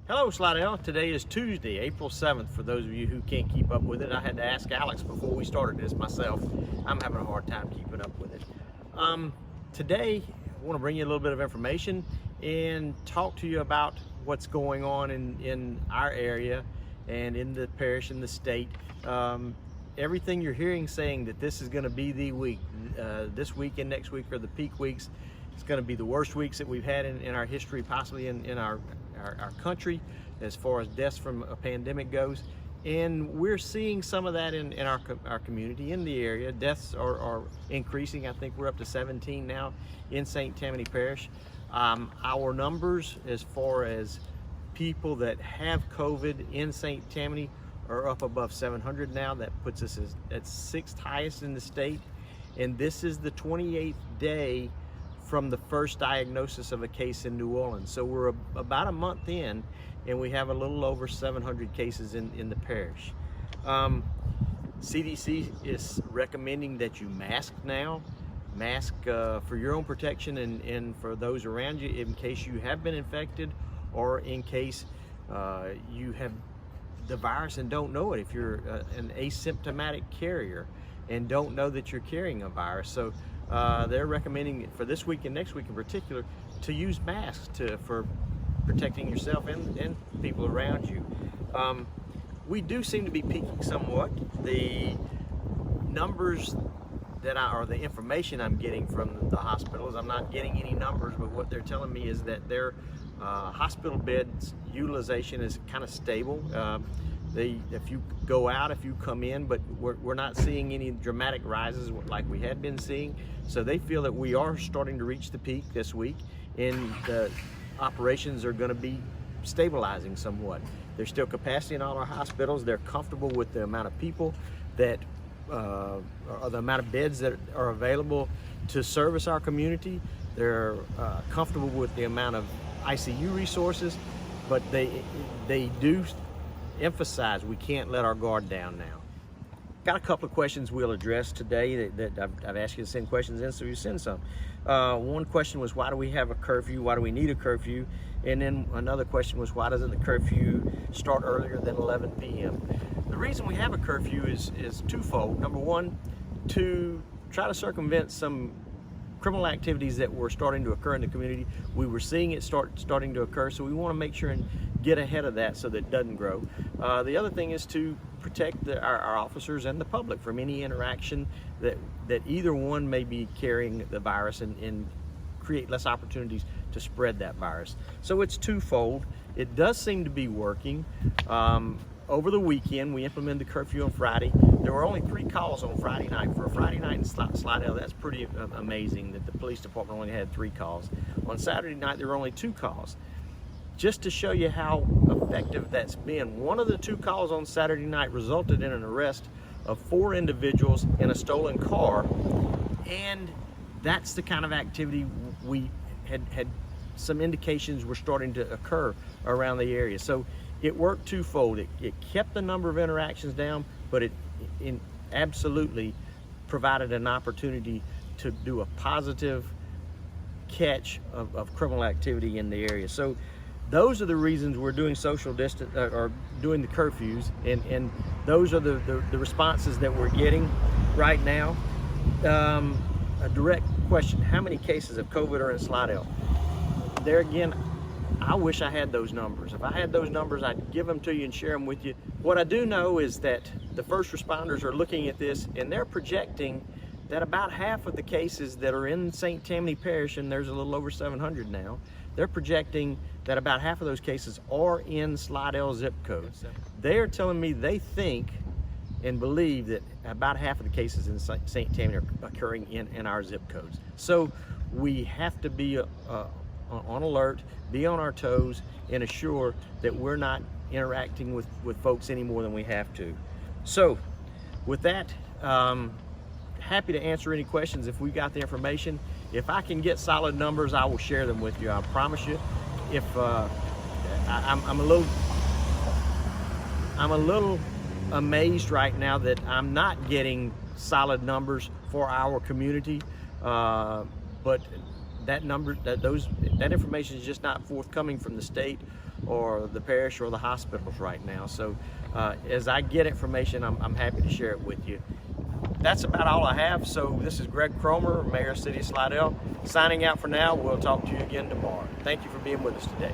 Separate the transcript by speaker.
Speaker 1: Hello, Slidell. Today is Tuesday, April 7th. For those of you who can't keep up with it, I had to ask Alex before we started this myself. I'm having a hard time keeping up with it. Today, I want to bring you a little bit of information and talk to you about what's going on in our area and in the parish and the state. Everything you're hearing saying that this is going to be the week, this week and next week are the peak weeks. It's going to be the worst weeks that we've had in our history, possibly in our country, as far as deaths from a pandemic goes. And we're seeing some of that in our community, in the area. Deaths are increasing. I think we're up to 17 now in St. Tammany Parish. Our numbers as far as people that have COVID in St. Tammany are up above 700 now. That puts us at 6th highest in the state. And this is the 28th day from the first diagnosis of a case in New Orleans. So we're about a month in, and we have a little over 700 cases in the parish. CDC is recommending that you mask now. Mask for your own protection and for those around you in case you have been infected, or in case you have the virus and don't know it, if you're an asymptomatic carrier and don't know that you're carrying a virus. So they're recommending for this week and next week in particular to use masks for protecting yourself and people around you. We do seem to be peaking somewhat. The numbers or the information I'm getting from the hospitals, I'm not getting any numbers, but what they're telling me is that their hospital beds utilization is kind of stable. If you go out, if you come in, but we're not seeing any dramatic rises like we had been seeing. So they feel that we are starting to reach the peak this week, and the operations are going to be stabilizing somewhat. There's still capacity in all our hospitals. They're comfortable with the amount of people that, or the amount of beds that are available to service our community. They're comfortable with the amount of ICU resources, but they do emphasize we can't let our guard down now. Got a couple of questions we'll address today that I've asked you to send questions in, so you send some. One question was, why do we have a curfew? Why do we need a curfew? And then another question was, why doesn't the curfew start earlier than 11 p.m.? The reason we have a curfew is twofold. Number one, to try to circumvent some criminal activities that were starting to occur in the community. We were seeing it starting to occur, so we want to make sure and get ahead of that so that it doesn't grow. The other thing is to protect our officers and the public from any interaction that either one may be carrying the virus and create less opportunities to spread that virus. So it's twofold. It does seem to be working. Over the weekend, we implemented the curfew on Friday. There were only 3 calls on Friday night. For a Friday night in Slidell, that's pretty amazing that the police department only had 3 calls. On Saturday night, there were only 2 calls. Just to show you how effective that's been, one of the 2 calls on Saturday night resulted in an arrest of 4 individuals in a stolen car, and that's the kind of activity we had some indications were starting to occur around the area. So it worked twofold. It kept the number of interactions down, but it absolutely provided an opportunity to do a positive catch of criminal activity in the area. So those are the reasons we're doing social distance or doing the curfews, and those are the responses that we're getting right now. A direct question: how many cases of COVID are in Slidell? There again, I wish I had those numbers. If I had those numbers, I'd give them to you and share them with you. What I do know is that the first responders are looking at this, and they're projecting that about half of the cases that are in St. Tammany Parish, and there's a little over 700 now, they're projecting that about half of those cases are in Slidell zip code. They are telling me they think and believe that about half of the cases in St. Tammany are occurring in our zip codes. So we have to be on alert, be on our toes, and assure that we're not interacting with folks any more than we have to. So with that, happy to answer any questions if we got the information. If I can get solid numbers, I will share them with you. I promise you. If I'm a little amazed right now that I'm not getting solid numbers for our community, but that information is just not forthcoming from the state or the parish or the hospitals right now. So as I get information, I'm happy to share it with you. That's about all I have. So this is Greg Cromer, Mayor of City of Slidell, signing out for now. We'll talk to you again tomorrow. Thank you for being with us today.